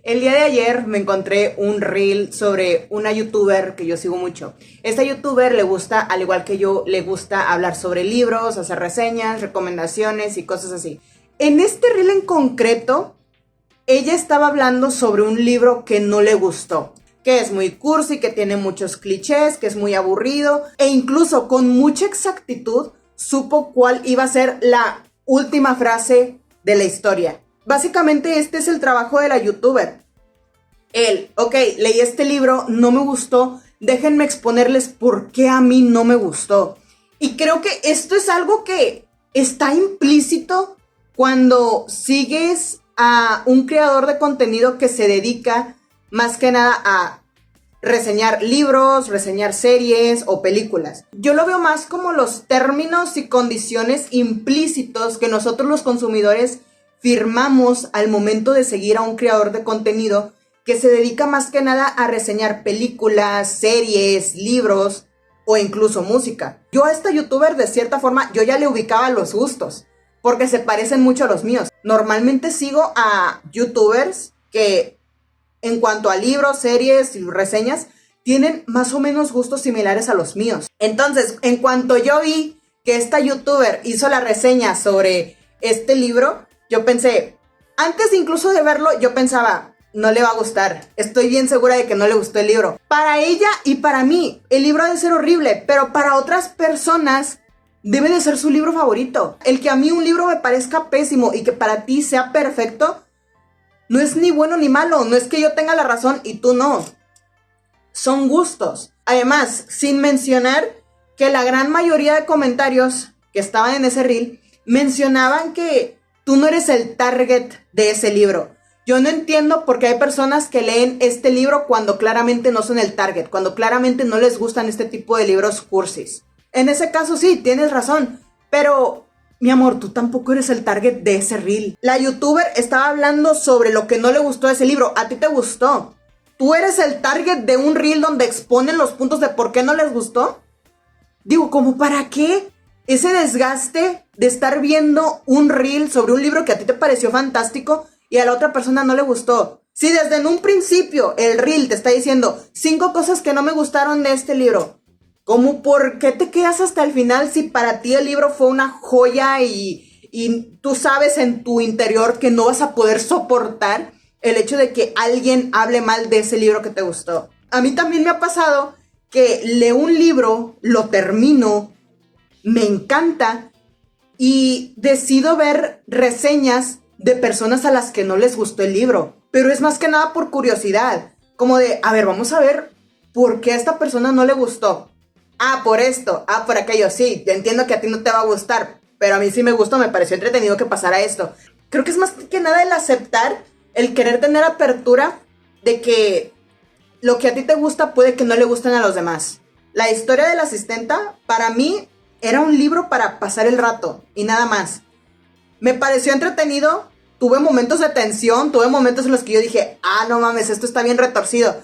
El día de ayer me encontré un reel sobre una youtuber que yo sigo mucho. Esta youtuber le gusta, al igual que yo, le gusta hablar sobre libros, hacer reseñas, recomendaciones y cosas así. En este reel en concreto, ella estaba hablando sobre un libro que no le gustó, que es muy cursi, que tiene muchos clichés, que es muy aburrido e incluso con mucha exactitud supo cuál iba a ser la última frase de la historia. Básicamente este es el trabajo de la youtuber. Leí este libro, no me gustó, déjenme exponerles por qué a mí no me gustó. Y creo que esto es algo que está implícito cuando sigues a un creador de contenido que se dedica más que nada a reseñar libros, reseñar series o películas. Yo lo veo más como los términos y condiciones implícitos que nosotros los consumidores firmamos al momento de seguir a un creador de contenido que se dedica más que nada a reseñar películas, series, libros o incluso música. Yo a esta youtuber de cierta forma yo ya le ubicaba los gustos porque se parecen mucho a los míos. Normalmente sigo a youtubers que en cuanto a libros, series y reseñas tienen más o menos gustos similares a los míos. Entonces, en cuanto yo vi que esta youtuber hizo la reseña sobre este libro, yo pensé, antes incluso de verlo, yo pensaba, no le va a gustar. Estoy bien segura de que no le gustó el libro. Para ella y para mí, el libro debe ser horrible, pero para otras personas debe de ser su libro favorito. El que a mí un libro me parezca pésimo y que para ti sea perfecto, no es ni bueno ni malo. No es que yo tenga la razón y tú no. Son gustos. Además, sin mencionar que la gran mayoría de comentarios que estaban en ese reel mencionaban que tú no eres el target de ese libro. Yo no entiendo por qué hay personas que leen este libro cuando claramente no son el target, cuando claramente no les gustan este tipo de libros cursis. En ese caso sí, tienes razón, pero mi amor, tú tampoco eres el target de ese reel. La youtuber estaba hablando sobre lo que no le gustó de ese libro. ¿A ti te gustó? ¿Tú eres el target de un reel donde exponen los puntos de por qué no les gustó? Digo, ¿cómo para qué? Ese desgaste de estar viendo un reel sobre un libro que a ti te pareció fantástico y a la otra persona no le gustó. Si desde en un principio el reel te está diciendo 5 cosas que no me gustaron de este libro, ¿cómo por qué te quedas hasta el final si para ti el libro fue una joya y tú sabes en tu interior que no vas a poder soportar el hecho de que alguien hable mal de ese libro que te gustó? A mí también me ha pasado que leo un libro, lo termino, me encanta y decido ver reseñas de personas a las que no les gustó el libro. Pero es más que nada por curiosidad. Como de, a ver, vamos a ver por qué a esta persona no le gustó. Ah, por esto, ah, por aquello. Sí, yo entiendo que a ti no te va a gustar, pero a mí sí me gustó, me pareció entretenido que pasara esto. Creo que es más que nada el aceptar, el querer tener apertura de que lo que a ti te gusta puede que no le gusten a los demás. La historia de la asistenta, para mí, era un libro para pasar el rato y nada más. Me pareció entretenido, tuve momentos de tensión, tuve momentos en los que yo dije, ah, no mames, esto está bien retorcido.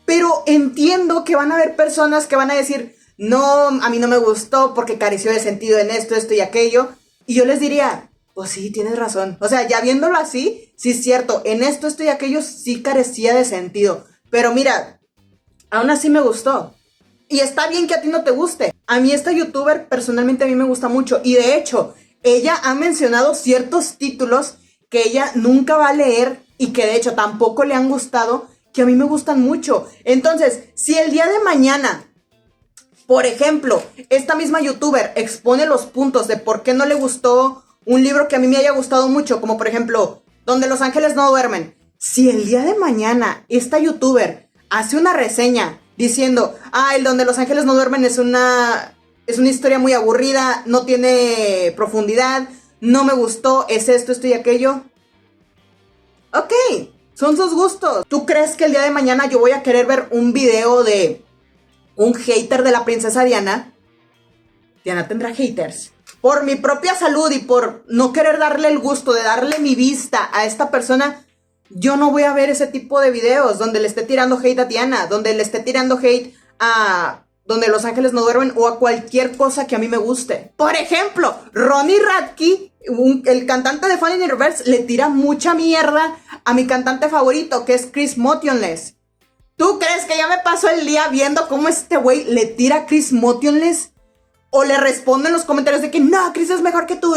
Pero entiendo que van a haber personas que van a decir, no, a mí no me gustó porque careció de sentido en esto, esto y aquello. Y yo les diría, pues sí, tienes razón. O sea, ya viéndolo así, sí es cierto, en esto, esto y aquello sí carecía de sentido. Pero mira, aún así me gustó. Y está bien que a ti no te guste. A mí esta youtuber personalmente a mí me gusta mucho. Y de hecho, ella ha mencionado ciertos títulos que ella nunca va a leer y que de hecho tampoco le han gustado, que a mí me gustan mucho. Entonces, si el día de mañana, por ejemplo, esta misma youtuber expone los puntos de por qué no le gustó un libro que a mí me haya gustado mucho, como por ejemplo, Donde los ángeles no duermen. Si el día de mañana esta youtuber hace una reseña diciendo, el Donde los ángeles no duermen es una historia muy aburrida, no tiene profundidad, no me gustó, es esto, esto y aquello. Ok, son sus gustos. ¿Tú crees que el día de mañana yo voy a querer ver un video de un hater de la princesa Diana? Diana tendrá haters. Por mi propia salud y por no querer darle el gusto de darle mi vista a esta persona, yo no voy a ver ese tipo de videos donde le esté tirando hate a Diana, donde le esté tirando hate a donde los ángeles no duermen o a cualquier cosa que a mí me guste. Por ejemplo, Ronnie Radke, el cantante de Fallen in Reverse, le tira mucha mierda a mi cantante favorito, que es Chris Motionless. ¿Tú crees que ya me paso el día viendo cómo este güey le tira a Chris Motionless? O le responde en los comentarios de que no, Chris es mejor que tú.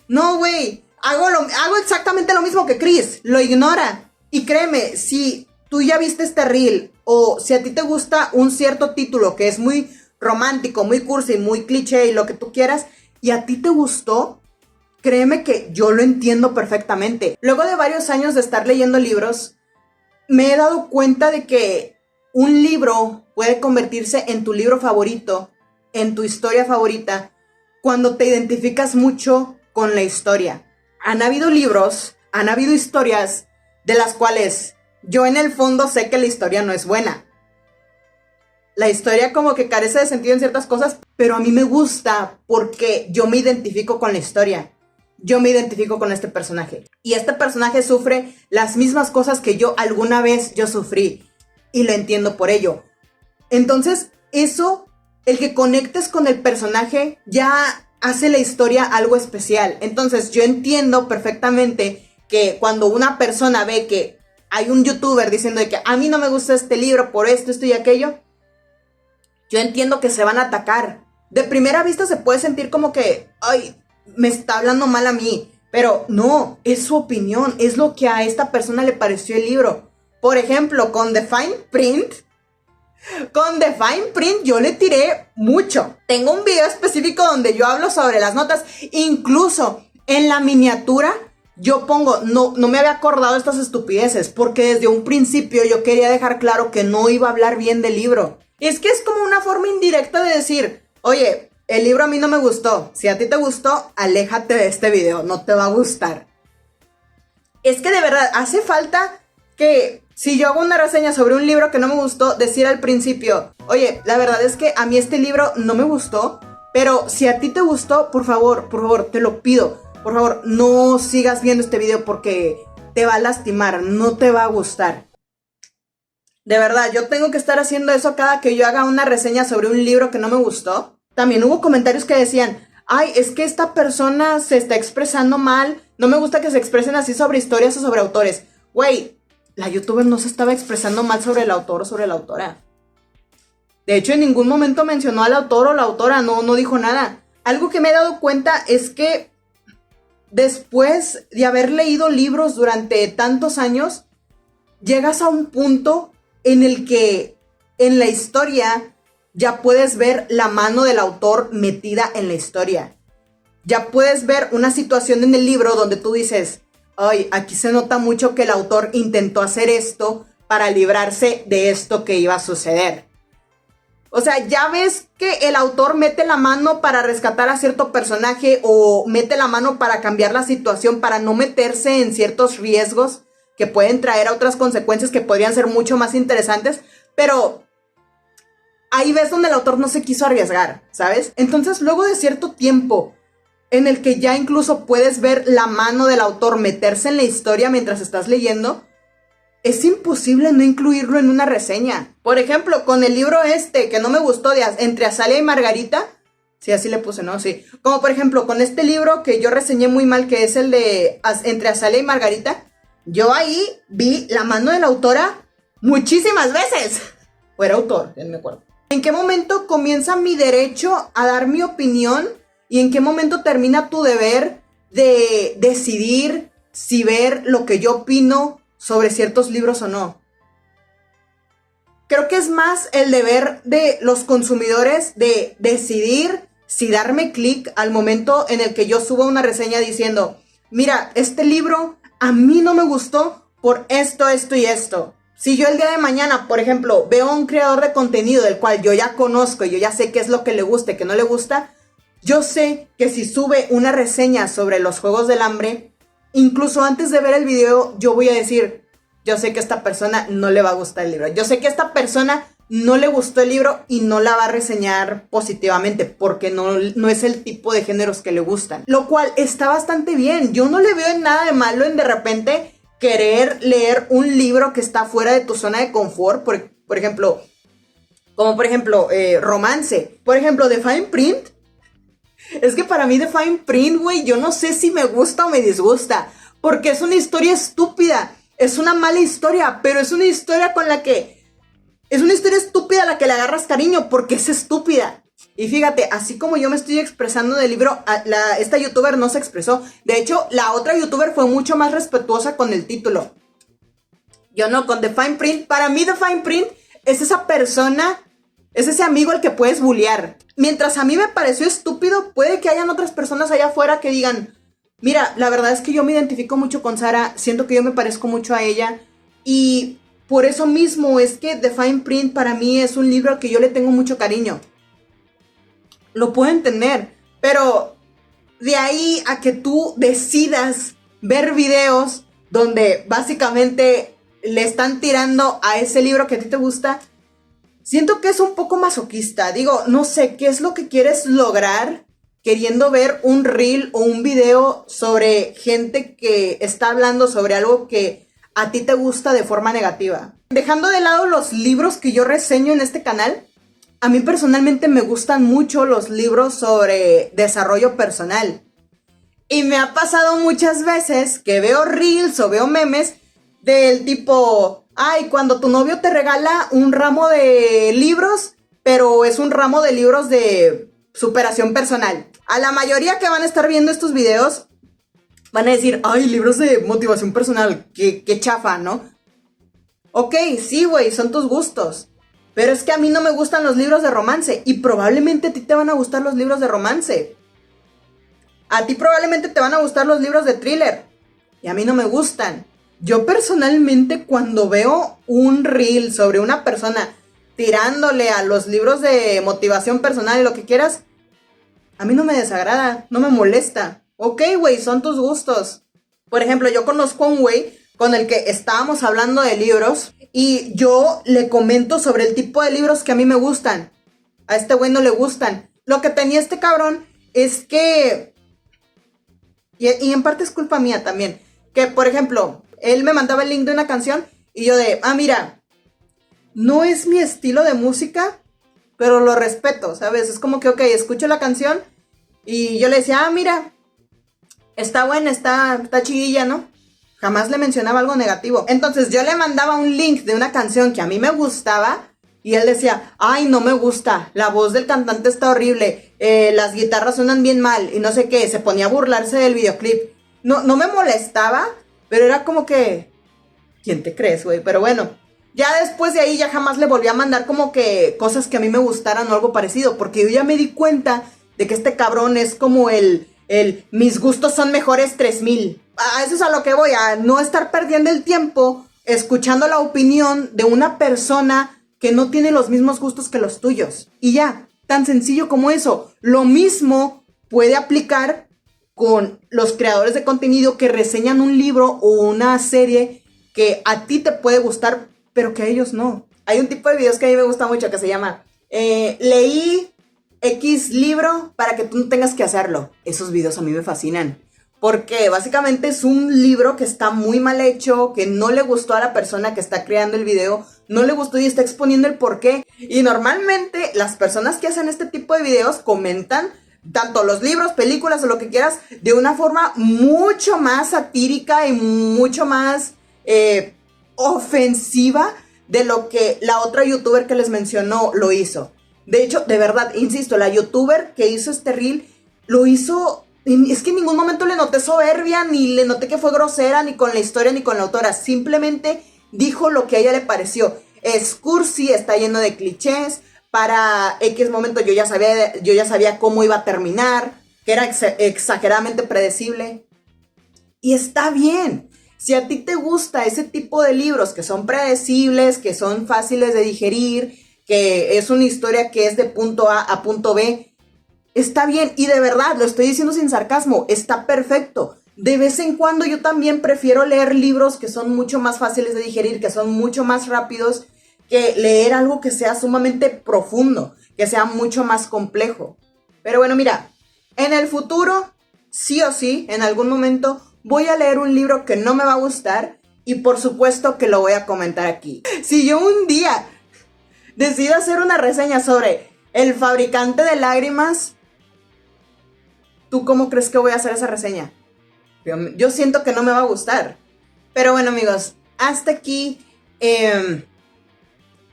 No, güey, hago exactamente lo mismo que Chris. Lo ignora. Y créeme, si tú ya viste este reel, o si a ti te gusta un cierto título que es muy romántico, muy cursi, muy cliché y lo que tú quieras, y a ti te gustó, créeme que yo lo entiendo perfectamente. Luego de varios años de estar leyendo libros, me he dado cuenta de que un libro puede convertirse en tu libro favorito, en tu historia favorita, cuando te identificas mucho con la historia. Han habido libros, han habido historias de las cuales yo en el fondo sé que la historia no es buena. La historia como que carece de sentido en ciertas cosas, pero a mí me gusta porque yo me identifico con la historia. Yo me identifico con este personaje. Y este personaje sufre las mismas cosas que yo alguna vez yo sufrí. Y lo entiendo por ello. Entonces, eso, el que conectes con el personaje, ya hace la historia algo especial. Entonces, yo entiendo perfectamente que cuando una persona ve que hay un youtuber diciendo de que a mí no me gusta este libro por esto, esto y aquello, yo entiendo que se van a atacar. De primera vista se puede sentir como que, ay, me está hablando mal a mí. Pero no, es su opinión, es lo que a esta persona le pareció el libro. Por ejemplo, con The Fine Print yo le tiré mucho. Tengo un video específico donde yo hablo sobre las notas. Incluso en la miniatura yo pongo, no me había acordado de estas estupideces, porque desde un principio yo quería dejar claro que no iba a hablar bien del libro. Es que es como una forma indirecta de decir, oye, el libro a mí no me gustó. Si a ti te gustó, aléjate de este video, no te va a gustar. Es que de verdad, hace falta que si yo hago una reseña sobre un libro que no me gustó, decir al principio, oye, la verdad es que a mí este libro no me gustó, pero si a ti te gustó, por favor, te lo pido, por favor, no sigas viendo este video porque te va a lastimar, no te va a gustar. De verdad, yo tengo que estar haciendo eso cada que yo haga una reseña sobre un libro que no me gustó. También hubo comentarios que decían, ay, es que esta persona se está expresando mal, no me gusta que se expresen así sobre historias o sobre autores. Güey, la youtuber no se estaba expresando mal sobre el autor o sobre la autora. De hecho, en ningún momento mencionó al autor o la autora, no dijo nada. Algo que me he dado cuenta es que después de haber leído libros durante tantos años, llegas a un punto en el que en la historia ya puedes ver la mano del autor metida en la historia. Ya puedes ver una situación en el libro donde tú dices, ay, aquí se nota mucho que el autor intentó hacer esto para librarse de esto que iba a suceder. O sea, ya ves que el autor mete la mano para rescatar a cierto personaje o mete la mano para cambiar la situación, para no meterse en ciertos riesgos que pueden traer a otras consecuencias que podrían ser mucho más interesantes, pero ahí ves donde el autor no se quiso arriesgar, ¿sabes? Entonces, luego de cierto tiempo en el que ya incluso puedes ver la mano del autor meterse en la historia mientras estás leyendo, es imposible no incluirlo en una reseña. Por ejemplo, con el libro que no me gustó de Entre Azalea y Margarita, sí, así le puse, ¿no? Sí. Como por ejemplo, con este libro que yo reseñé muy mal, que es el de Entre Azalea y Margarita, yo ahí vi la mano de la autora muchísimas veces. O era autor, ya no me acuerdo. ¿En qué momento comienza mi derecho a dar mi opinión? ¿Y en qué momento termina tu deber de decidir si ver lo que yo opino sobre ciertos libros o no? Creo que es más el deber de los consumidores de decidir si darme clic al momento en el que yo suba una reseña diciendo, mira, este libro a mí no me gustó por esto, esto y esto. Si yo el día de mañana, por ejemplo, veo a un creador de contenido del cual yo ya conozco y yo ya sé qué es lo que le gusta y qué no le gusta, yo sé que si sube una reseña sobre los Juegos del Hambre, incluso antes de ver el video, yo voy a decir, yo sé que a esta persona no le va a gustar el libro. Yo sé que a esta persona no le gustó el libro y no la va a reseñar positivamente porque no es el tipo de géneros que le gustan. Lo cual está bastante bien. Yo no le veo nada de malo en de repente querer leer un libro que está fuera de tu zona de confort. Por ejemplo, Como por ejemplo, romance. Por ejemplo, The Fine Print. Es que para mí The Fine Print, güey, yo no sé si me gusta o me disgusta. Porque es una historia estúpida. Es una mala historia, pero es una historia con la que... Es una historia estúpida a la que le agarras cariño porque es estúpida. Y fíjate, así como yo me estoy expresando del libro, esta youtuber no se expresó. De hecho, la otra youtuber fue mucho más respetuosa con el título. Yo no, con The Fine Print. Para mí The Fine Print es esa persona, es ese amigo al que puedes bullear. Mientras a mí me pareció estúpido, puede que hayan otras personas allá afuera que digan, mira, la verdad es que yo me identifico mucho con Sara, siento que yo me parezco mucho a ella. Y por eso mismo es que The Fine Print para mí es un libro al que yo le tengo mucho cariño. Lo puedo entender, pero de ahí a que tú decidas ver videos donde básicamente le están tirando a ese libro que a ti te gusta, siento que es un poco masoquista. Digo, no sé, ¿qué es lo que quieres lograr queriendo ver un reel o un video sobre gente que está hablando sobre algo que a ti te gusta de forma negativa? Dejando de lado los libros que yo reseño en este canal, a mí personalmente me gustan mucho los libros sobre desarrollo personal. Y me ha pasado muchas veces que veo reels o veo memes del tipo, ay, cuando tu novio te regala un ramo de libros, pero es un ramo de libros de superación personal. A la mayoría que van a estar viendo estos videos van a decir, ay, libros de motivación personal, qué chafa, ¿no? Ok, sí, güey, son tus gustos. Pero es que a mí no me gustan los libros de romance y probablemente a ti te van a gustar los libros de romance. A ti probablemente te van a gustar los libros de thriller y a mí no me gustan. Yo personalmente cuando veo un reel sobre una persona tirándole a los libros de motivación personal y lo que quieras, a mí no me desagrada, no me molesta. Ok, güey, son tus gustos. Por ejemplo, yo conozco a un güey con el que estábamos hablando de libros y yo le comento sobre el tipo de libros que a mí me gustan. A este güey no le gustan. Lo que tenía este cabrón es que... Y en parte es culpa mía también. Que, por ejemplo, él me mandaba el link de una canción y yo de, mira, no es mi estilo de música, pero lo respeto, ¿sabes? Es como que, ok, escucho la canción y yo le decía, mira, está buena, está chidilla, ¿no? Jamás le mencionaba algo negativo. Entonces yo le mandaba un link de una canción que a mí me gustaba y él decía, ay, no me gusta, la voz del cantante está horrible, las guitarras suenan bien mal y no sé qué, se ponía a burlarse del videoclip. No me molestaba, pero era como que, ¿quién te crees, güey? Pero bueno, ya después de ahí ya jamás le volví a mandar como que cosas que a mí me gustaran o algo parecido, porque yo ya me di cuenta de que este cabrón es como mis gustos son mejores 3000. A eso es a lo que voy, a no estar perdiendo el tiempo escuchando la opinión de una persona que no tiene los mismos gustos que los tuyos. Y ya, tan sencillo como eso. Lo mismo puede aplicar con los creadores de contenido que reseñan un libro o una serie que a ti te puede gustar, pero que a ellos no. Hay un tipo de videos que a mí me gusta mucho que se llama leí X libro para que tú no tengas que hacerlo. Esos videos a mí me fascinan. Porque básicamente es un libro que está muy mal hecho, que no le gustó a la persona que está creando el video, no le gustó y está exponiendo el porqué. Y normalmente las personas que hacen este tipo de videos comentan tanto los libros, películas o lo que quieras de una forma mucho más satírica y mucho más ofensiva de lo que la otra youtuber que les mencionó lo hizo. De hecho, de verdad, insisto, la youtuber que hizo este reel lo hizo... Es que en ningún momento le noté soberbia, ni le noté que fue grosera, ni con la historia, ni con la autora. Simplemente dijo lo que a ella le pareció. Es cursi, está lleno de clichés. Para X momento yo ya sabía cómo iba a terminar, que era exageradamente predecible. Y está bien. Si a ti te gusta ese tipo de libros que son predecibles, que son fáciles de digerir, que es una historia que es de punto A a punto B, está bien, y de verdad, lo estoy diciendo sin sarcasmo, está perfecto. De vez en cuando yo también prefiero leer libros que son mucho más fáciles de digerir, que son mucho más rápidos, que leer algo que sea sumamente profundo, que sea mucho más complejo. Pero bueno, mira, en el futuro, sí o sí, en algún momento, voy a leer un libro que no me va a gustar y por supuesto que lo voy a comentar aquí. Si yo un día decido hacer una reseña sobre El fabricante de lágrimas, ¿tú cómo crees que voy a hacer esa reseña? Yo siento que no me va a gustar. Pero bueno, amigos, hasta aquí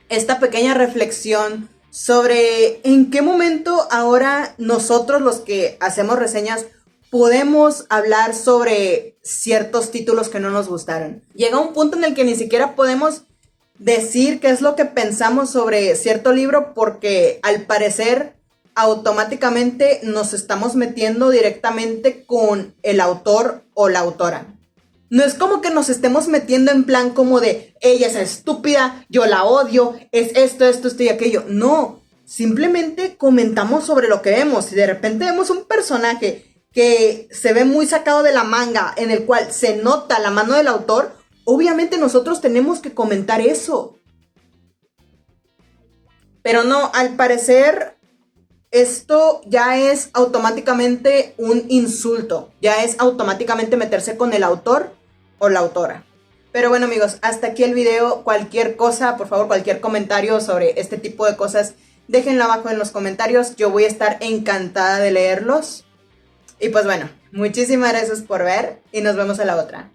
esta pequeña reflexión sobre en qué momento ahora nosotros los que hacemos reseñas podemos hablar sobre ciertos títulos que no nos gustaron. Llega un punto en el que ni siquiera podemos decir qué es lo que pensamos sobre cierto libro porque al parecer automáticamente nos estamos metiendo directamente con el autor o la autora. No es como que nos estemos metiendo en plan como de ella es estúpida, yo la odio, es esto y aquello. No, simplemente comentamos sobre lo que vemos. Si de repente vemos un personaje que se ve muy sacado de la manga, en el cual se nota la mano del autor, obviamente nosotros tenemos que comentar eso. Pero no, al parecer esto ya es automáticamente un insulto. Ya es automáticamente meterse con el autor o la autora. Pero bueno, amigos, hasta aquí el video. Cualquier cosa, por favor, cualquier comentario sobre este tipo de cosas, déjenlo abajo en los comentarios. Yo voy a estar encantada de leerlos. Y pues bueno, muchísimas gracias por ver y nos vemos a la otra.